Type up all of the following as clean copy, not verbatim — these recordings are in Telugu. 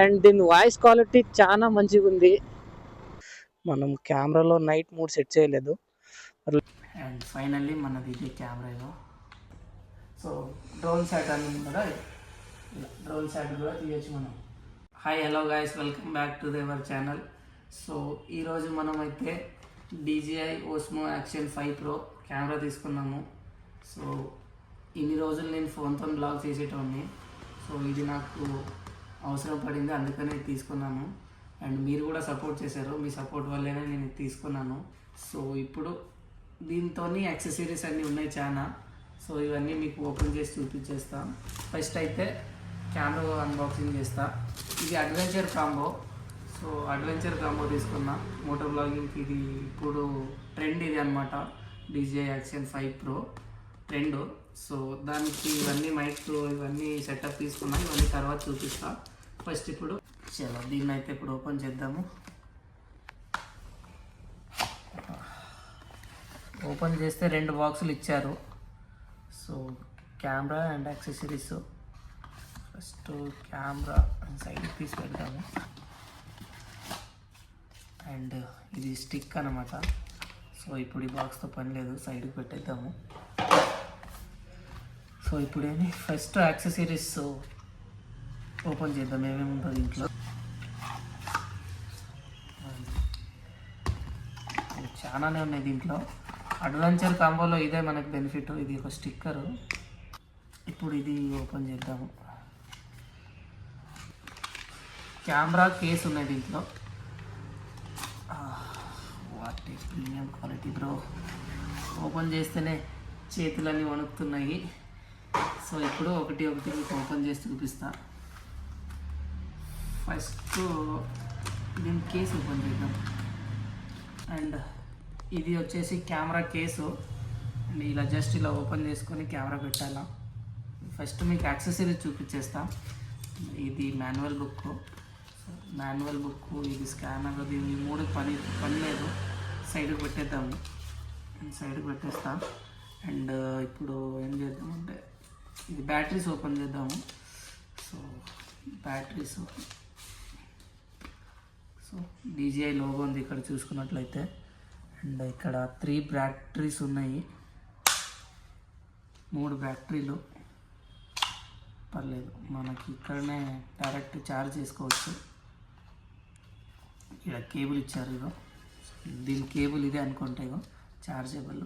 అండ్ దీని వాయిస్ క్వాలిటీ చాలా మంచిగా ఉంది. మనం కెమెరాలో నైట్ మోడ్ సెట్ చేయలేదు. అండ్ ఫైనల్లీ మనది ఇదే కెమెరాలో. సో డ్రోన్ షాట్ అని ఉంది కదా, ఇలా డ్రోన్ షాట్ కూడా తీయచ్చు మనం. Hi hello guys, welcome back to our channel. So ఈరోజు మనం అయితే DJI Osmo Action 5 Pro camera తీసుకున్నాము. సో ఇన్ని రోజులు నేను ఫోన్తో బ్లాగ్ చేసేటోని. సో ఇది నాకు అవసరం పడింది, అందుకనే తీసుకున్నాను. అండ్ మీరు కూడా సపోర్ట్ చేశారు, మీ సపోర్ట్ వల్లనే నేను తీసుకున్నాను. సో ఇప్పుడు దీంతో యాక్సెసరీస్ అన్నీ ఉన్నాయి చాలా. సో ఇవన్నీ మీకు ఓపెన్ చేసి చూపించేస్తా. ఫస్ట్ అయితే కెమెరా అన్బాక్సింగ్ చేస్తా. ఇది adventure combo. So adventure combo తీసుకున్నా మోటో బ్లాగింగ్కి. ఇది ఇప్పుడు ట్రెండ్ ఇది అనమాట, DJI Action 5 Pro trend. So దానికి ఇవన్నీ మైక్ ఇవన్నీ సెటప్ తీసుకున్నా, ఇవన్నీ తర్వాత చూపిస్తా. ఫస్ట్ ఇప్పుడు చలో దీన్ని అయితే ఇప్పుడు ఓపెన్ చేద్దాము. ఓపెన్ చేస్తే 2 బాక్సులు ఇచ్చారు. So camera and accessories. First camera సైడ్కి తీసి పెడతాము. అండ్ ఇది స్టిక్ అనమాట. సో ఇప్పుడు ఈ బాక్స్తో పని లేదు, సైడ్కి పెట్టేద్దాము. సో ఇప్పుడు ఫస్ట్ యాక్సెసరీస్ ఓపెన్ చేద్దాం, ఏమేమి ఉంటుంది ఇంట్లో. చాలానే ఉన్నాయి దీంట్లో. అడ్వెంచర్ కాంబోలో ఇదే మనకు బెనిఫిట్. ఇది ఒక స్టిక్కరు. ఇప్పుడు ఇది ఓపెన్ చేద్దాము. కెమెరా కేస్ ఉన్నాయి దీంట్లో. What is premium quality bro. Open చేస్తేనే చేతులన్నీ వణుకుతున్నాయి. సో ఇప్పుడు ఒకటి మీకు ఓపెన్ చేసి చూపిస్తా. ఫస్ట్ దీని కేసు ఓపెన్ చేద్దాం. అండ్ ఇది వచ్చేసి కెమెరా కేసు. అండ్ ఇలా జస్ట్ ఇలా ఓపెన్ చేసుకొని కెమెరా పెట్టాలా. ఫస్ట్ మీకు యాక్సెసరీస్ చూపించేస్తా. ఇది మాన్యువల్ బుక్. ఇది స్కానర్. దీన్ని 3 పని లేదు, సైడ్కి పెట్టేద్దాము. సైడ్కి పెట్టేస్తా. అండ్ ఇప్పుడు ఏం చేద్దామంటే ఇది బ్యాటరీస్ ఓపెన్ చేద్దాము. So batteries. So DJI logo ఉంది ఇక్కడ చూసుకున్నట్లయితే. అండ్ ఇక్కడ 3 బ్యాటరీస్ ఉన్నాయి, 3 బ్యాటరీలు. పర్లేదు, మనకి ఇక్కడనే డైరెక్ట్ ఛార్జ్ చేసుకోవచ్చు. ఇక్కడ కేబుల్ ఇచ్చారు. ఇగో దీని కేబుల్ ఇదే అనుకుంటా, ఇగో ఛార్జబుల్.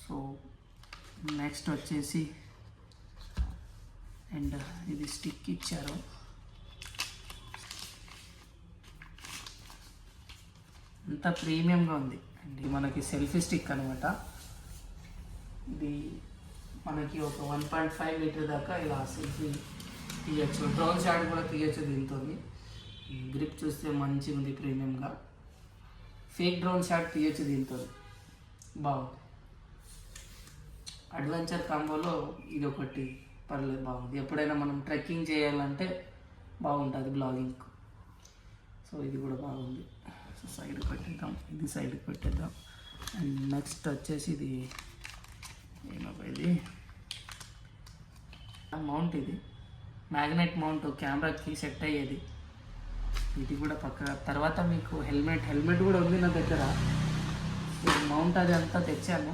సో నెక్స్ట్ వచ్చేసి అండ్ ఇది స్టిక్ ఇచ్చారు. అంత ప్రీమియంగా ఉంది. అండ్ ఇది మనకి సెల్ఫీ స్టిక్ అనమాట. ఇది మనకి ఒక 1.5 లీటర్ దాకా ఇలా సెల్ఫీ తీయచ్చు. డ్రోన్ షాట్ కూడా తీయచ్చు దీంతో. గ్రిప్ చూస్తే మంచిగా ఉంది, ప్రీమియంగా. ఫేక్ డ్రోన్ షాట్ తీయచ్చు దీంతో, బాగుంది. అడ్వెంచర్ కాంబోలో ఇది ఒకటి పర్లేదు, బాగుంది. ఎప్పుడైనా మనం ట్రెక్కింగ్ చేయాలంటే బాగుంటుంది బ్లాగింగ్. సో ఇది కూడా బాగుంది. సో సైడ్కి పెట్టేద్దాం, ఇది సైడ్కి పెట్టేద్దాం. అండ్ నెక్స్ట్ వచ్చేసి ఇది ఇది మౌంట్. ఇది మ్యాగ్నెట్ మౌంట్, కెమెరాకి సెట్ అయ్యేది. ఇది కూడా పక్క. తర్వాత మీకు హెల్మెట్ కూడా ఉంది నా దగ్గర. సో మౌంట్ అది అంతా తెచ్చాను.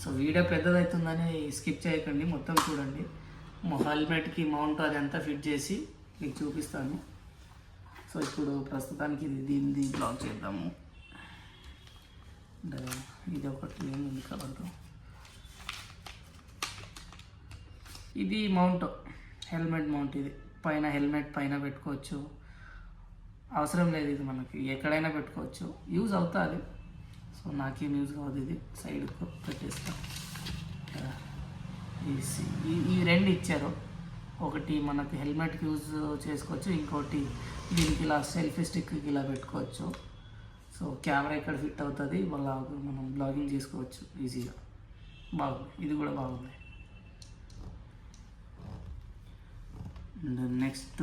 సో వీడియో పెద్దదవుతుందని స్కిప్ చేయకండి, మొత్తం చూడండి. హెల్మెట్కి మౌంట్ అది అంతా ఫిట్ చేసి మీకు చూపిస్తాను. సో ఇప్పుడు ప్రస్తుతానికి దీన్ని బ్లాక్ చేద్దాము. ఇది ఒకటి ఉంది కాబట్టి ఇది మౌంట్, హెల్మెట్ మౌంట్. ఇది పైన హెల్మెట్ పైన పెట్టుకోవచ్చు, అవసరం లేదు. ఇది మనకి ఎక్కడైనా పెట్టుకోవచ్చు, యూజ్ అవుతుంది. సో నాకేం యూజ్ కావద్దు, ఇది సైడ్కు పెట్టేస్తాం. ఈ 2 ఇచ్చారు. ఒకటి మనకి హెల్మెట్కి యూజ్ చేసుకోవచ్చు, ఇంకోటి దీనికి ఇలా సెల్ఫీ స్టిక్కి ఇలా పెట్టుకోవచ్చు. సో కెమెరా ఇక్కడ ఫిట్ అవుతుంది, మళ్ళీ మనం బ్లాగింగ్ చేసుకోవచ్చు ఈజీగా. బాగుంది, ఇది కూడా బాగుంది. అండ్ నెక్స్ట్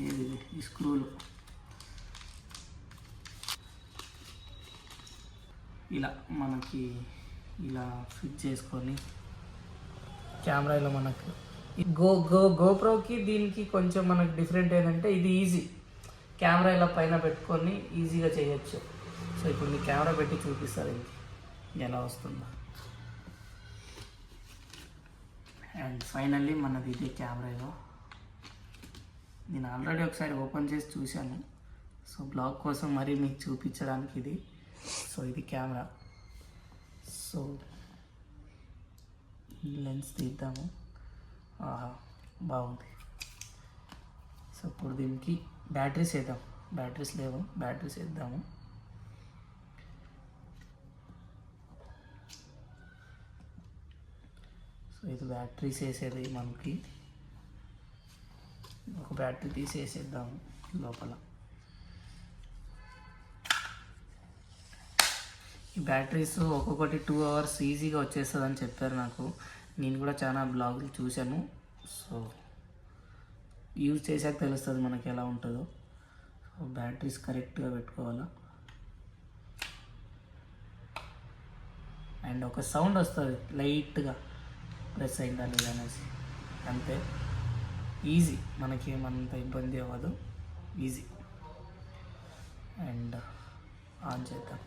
ఏది ఈ స్క్రూలు. ఇలా మనకి ఇలా ఫిట్ చేసుకొని కెమెరాలో మనకు గోప్రోకి దీనికి కొంచెం మనకు డిఫరెంట్ ఏంటంటే ఇది ఈజీ, కెమెరా ఇలా పైన పెట్టుకొని ఈజీగా చేయొచ్చు. సో ఇప్పుడు మీ కెమెరా పెట్టి చూపిస్తారు ఇది ఎలా వస్తుందో. అండ్ ఫైనల్లీ మనది ఇదే కెమెరా ఏదో. నేను ఆల్రెడీ ఒకసారి ఓపెన్ చేసి చూశాను, సో బ్లాగ్ కోసం మరీ మీకు చూపించడానికి ఇది. సో ఇది కెమెరా. So lens తీద్దాము. బాగుంది. సో ఇప్పుడు దీనికి బ్యాటరీస్ వేద్దాం. బ్యాటరీస్ లేవు, బ్యాటరీస్ వేద్దాము. సో ఇది బ్యాటరీస్ వేసేది మనకి. ఒక బ్యాటరీ తీసేసేద్దాము లోపల. ఈ బ్యాటరీస్ ఒక్కొక్కటి 2 hours ఈజీగా వచ్చేస్తుంది అని చెప్పారు నాకు. నేను కూడా చాలా బ్లాగులు చూశాను. సో యూజ్ చేసాక తెలుస్తుంది మనకి ఎలా ఉంటుందో. సో బ్యాటరీస్ కరెక్ట్గా పెట్టుకోవాలా. అండ్ ఒక సౌండ్ వస్తుంది లైట్గా ప్రెస్ అయిందా లేదా అనేసి, అంతే. ఈజీ, మనకి ఏమంత ఇబ్బంది అవ్వదు, ఈజీ. అండ్ ఆన్ చేద్దాం.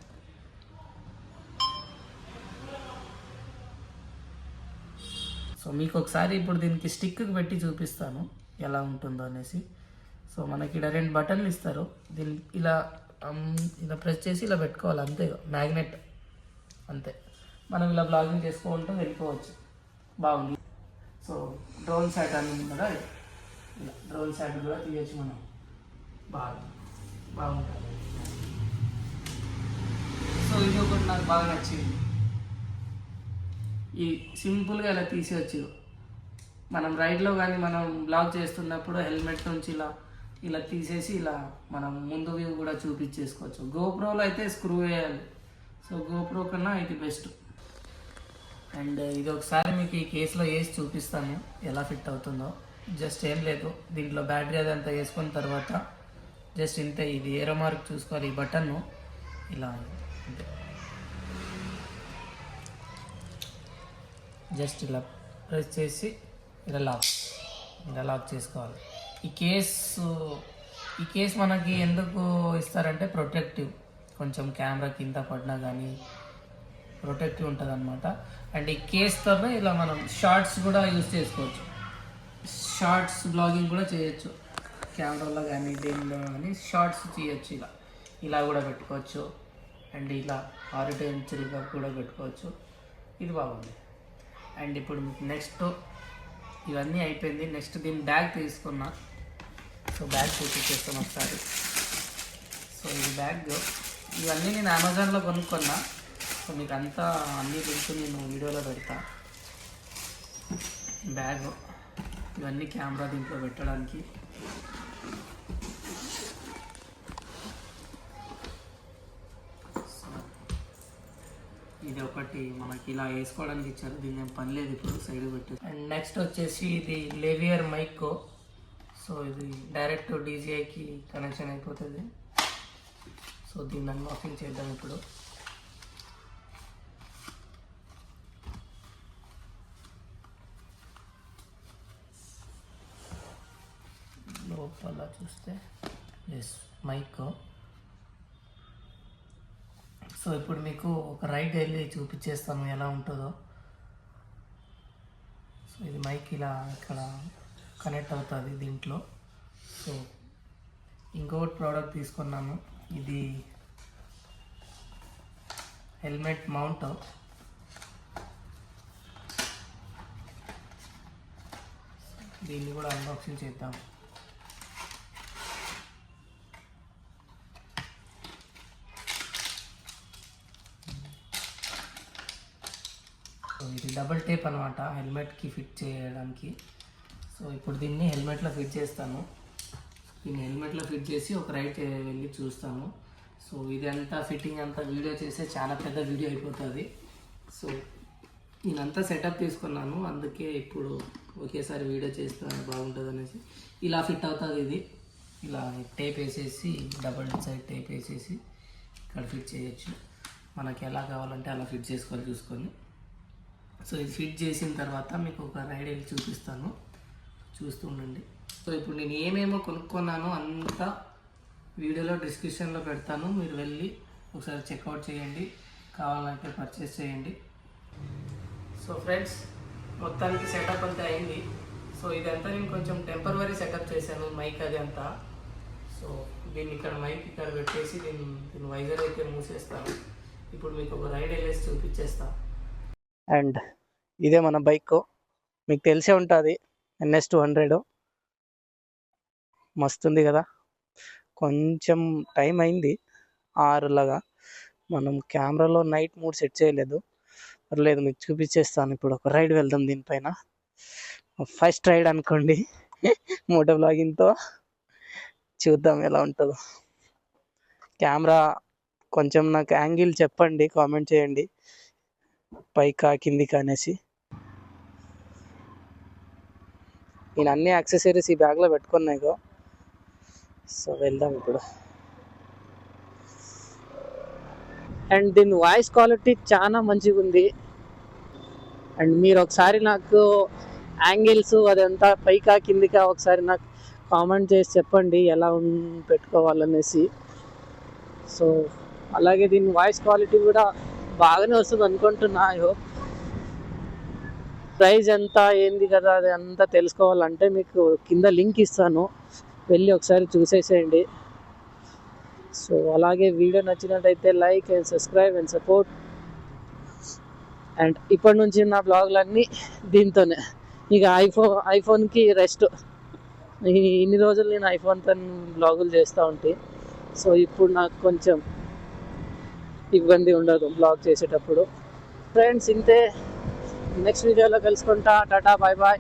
సో మీకు ఒకసారి ఇప్పుడు దీనికి స్టిక్కి పెట్టి చూపిస్తాను ఎలా ఉంటుందో అనేసి. సో మనకి ఇక్కడ 2 బటన్లు ఇస్తారు. దీన్ని ఇలా ఇలా ప్రెస్ చేసి ఇలా పెట్టుకోవాలి, అంతే. మ్యాగ్నెట్, అంతే. మనం ఇలా బ్లాగింగ్ చేసుకుంటూ వెళ్ళిపోవచ్చు. బాగుంది. సో డ్రోన్ షాట్ అని ఉంది కదా, ఇలా డ్రోన్ షాట్ కూడా తీయచ్చు మనం. బాగుంటుంది. సో ఇది ఒకటి నాకు బాగా నచ్చింది. ఈ సింపుల్గా ఇలా తీసేయచ్చు. మనం రైడ్లో కానీ మనం బ్లాగ్ చేస్తున్నప్పుడు హెల్మెట్ నుంచి ఇలా తీసేసి ఇలా మనం ముందు వ్యూ కూడా చూపించేసుకోవచ్చు. గోప్రోలో అయితే స్క్రూ వేయాలి. సో గోప్రో కన్నా ఇది బెస్ట్. అండ్ ఇది ఒకసారి మీకు ఈ కేసులో వేసి చూపిస్తాను ఎలా ఫిట్ అవుతుందో. జస్ట్ ఏం లేదు, దీంట్లో బ్యాటరీ అదంతా వేసుకున్న తర్వాత జస్ట్ ఇంతే. ఇది ఏరో మార్క్ చూసుకోవాలి, ఈ బటన్ను ఇలా అంతే. జస్ట్ ఇలా ప్రెస్ చేసి ఇలా లాక్ చేసుకోవాలి. ఈ కేస్ మనకి ఎందుకు ఇస్తారంటే ప్రొటెక్టివ్, కొంచెం కెమెరా కింద పడినా కానీ ప్రొటెక్టివ్ ఉంటుంది అనమాట. అండ్ ఈ కేస్తోనే ఇలా మనం షార్ట్స్ కూడా యూజ్ చేసుకోవచ్చు. షార్ట్స్ బ్లాగింగ్ కూడా చేయొచ్చు కెమెరాలో కానీ దేనిలో కానీ. షార్ట్స్ చేయొచ్చు, ఇలా కూడా పెట్టుకోవచ్చు. అండ్ ఇలా హారిజాంటల్గా కూడా పెట్టుకోవచ్చు. ఇది బాగుంది. అండ్ ఇప్పుడు నెక్స్ట్ ఇవన్నీ అయిపోయింది. నెక్స్ట్ దీని బ్యాగ్ తీసుకున్నా. సో బ్యాగ్ చూపించేస్తాం ఒకసారి. సో ఇది బ్యాగ్, ఇవన్నీ నేను అమెజాన్లో కొనుక్కున్నా. సో మీకు అంతా అన్నీ లింక్స్ నేను వీడియోలో పెడతా. బ్యాగ్, ఇవన్నీ కెమెరా దీంట్లో పెట్టడానికి. ఇది ఒకటి మనకి ఇలా వేసుకోవడానికి ఇచ్చారు. దీన్ని ఏం పని లేదు, ఇప్పుడు సైడ్ పెట్టి. అండ్ నెక్స్ట్ వచ్చేసి ఇది లేవియర్ మైక్. సో ఇది డైరెక్ట్ డీజీఐకి కనెక్షన్ అయిపోతుంది. సో దీన్ని అన్బాక్సింగ్ చేద్దాం ఇప్పుడు. లోపల చూస్తే ఎస్ మైక్. సో ఇప్పుడు మీకు ఒక రైడ్ వెళ్ళి చూపించేస్తాను ఎలా ఉంటుందో. సో ఇది మైక్ ఇలా ఇక్కడ కనెక్ట్ అవుతుంది దీంట్లో. సో ఇంకొకటి ప్రోడక్ట్ తీసుకున్నాను, ఇది హెల్మెట్ మౌంట్. దీన్ని కూడా అన్బాక్సింగ్ చేద్దాం. ఇది డబుల్ టేప్ అనమాట హెల్మెట్కి ఫిట్ చేయడానికి. సో ఇప్పుడు దీన్ని హెల్మెట్లో ఫిట్ చేస్తాను. దీన్ని హెల్మెట్లో ఫిట్ చేసి ఒక రైడ్ వెళ్ళి చూస్తాను. సో ఇదంతా ఫిట్టింగ్ అంతా వీడియో చేస్తే చాలా పెద్ద వీడియో అయిపోతుంది. సో నేనంతా సెటప్ తీసుకున్నాను, అందుకే ఇప్పుడు ఒకేసారి వీడియో చేస్తాను బాగుంటుంది అనేసి. ఇలా ఫిట్ అవుతుంది ఇది. ఇలా టేప్ వేసేసి డబుల్ సైడ్ టేప్ వేసేసి ఇక్కడ ఫిట్ చేయొచ్చు. మనకి ఎలా కావాలంటే అలా ఫిట్ చేసుకోవాలి చూసుకొని. సో ఇది ఫిట్ చేసిన తర్వాత మీకు ఒక రైడ్ వెళ్ళి చూపిస్తాను. సో ఇది ఫిట్ చేసిన తర్వాత మీకు ఒక రైడ్ వెళ్ళి చూపిస్తాను. చూస్తూ ఉండండి. సో ఇప్పుడు నేను ఏమేమో కొనుక్కున్నానో అంతా వీడియోలో డిస్క్రిప్షన్లో పెడతాను, మీరు వెళ్ళి ఒకసారి చెక్అవుట్ చేయండి, కావాలంటే పర్చేస్ చేయండి. సో ఫ్రెండ్స్, మొత్తానికి సెటప్ అంతా అయింది. సో ఇదంతా నేను కొంచెం టెంపరవరీ సెటప్ చేశాను, మైక్ అది అంతా. సో దీన్ని ఇక్కడ మైక్ ఇక్కడ పెట్టేసి దీని వైజర్ అయితే మూసేస్తాను. ఇప్పుడు మీకు ఒక రైడ్ వెళ్ళేసి చూపించేస్తాను. అండ్ ఇదే మన బైక్, మీకు తెలిసే ఉంటుంది, NS200. మస్తుంది కదా. కొంచెం టైం అయింది 6లాగా. మనం కెమెరాలో నైట్ మోడ్ సెట్ చేయలేదు, పర్లేదు మీకు చూపించేస్తాను. ఇప్పుడు ఒక రైడ్ వెళ్దాం దీనిపైన. ఫస్ట్ రైడ్ అనుకోండి మోటో బ్లాగింగ్తో. చూద్దాం ఎలా ఉంటుందో. కెమెరా కొంచెం నాకు యాంగిల్ చెప్పండి, కామెంట్ చేయండి, పైకా కిందికా అనేసి. నేను అన్ని యాక్సెసరీస్ ఈ బ్యాగ్లో పెట్టుకున్నాయి. సో వెళ్దాం ఇప్పుడు. అండ్ దీని వాయిస్ క్వాలిటీ చాలా మంచిగా ఉంది. అండ్ మీరు ఒకసారి నాకు యాంగిల్స్ అదంతా పైకా కిందికా ఒకసారి నాకు కామెంట్ చేసి చెప్పండి ఎలా పెట్టుకోవాలనేసి. సో అలాగే దీని వాయిస్ క్వాలిటీ కూడా బాగానే వస్తుంది అనుకుంటున్నా. ప్రైస్ ఎంత ఏంది కదా అది అంతా తెలుసుకోవాలంటే మీకు కింద లింక్ ఇస్తాను, వెళ్ళి ఒకసారి చూసేసేయండి. సో అలాగే వీడియో నచ్చినట్టయితే like and subscribe and support. And ఇప్పటి నుంచి నా బ్లాగులన్నీ దీంతోనే. ఇక ఐఫోన్కి రెస్ట్. ఇన్ని రోజులు నేను ఐఫోన్తో బ్లాగులు చేస్తూ ఉంటాయి. సో ఇప్పుడు నాకు కొంచెం ఇబ్బంది ఉండదు బ్లాగ్ చేసేటప్పుడు. ఫ్రెండ్స్ ఇంతే, నెక్స్ట్ వీడియోలో కలుసుకుంటా. Tata, bye bye.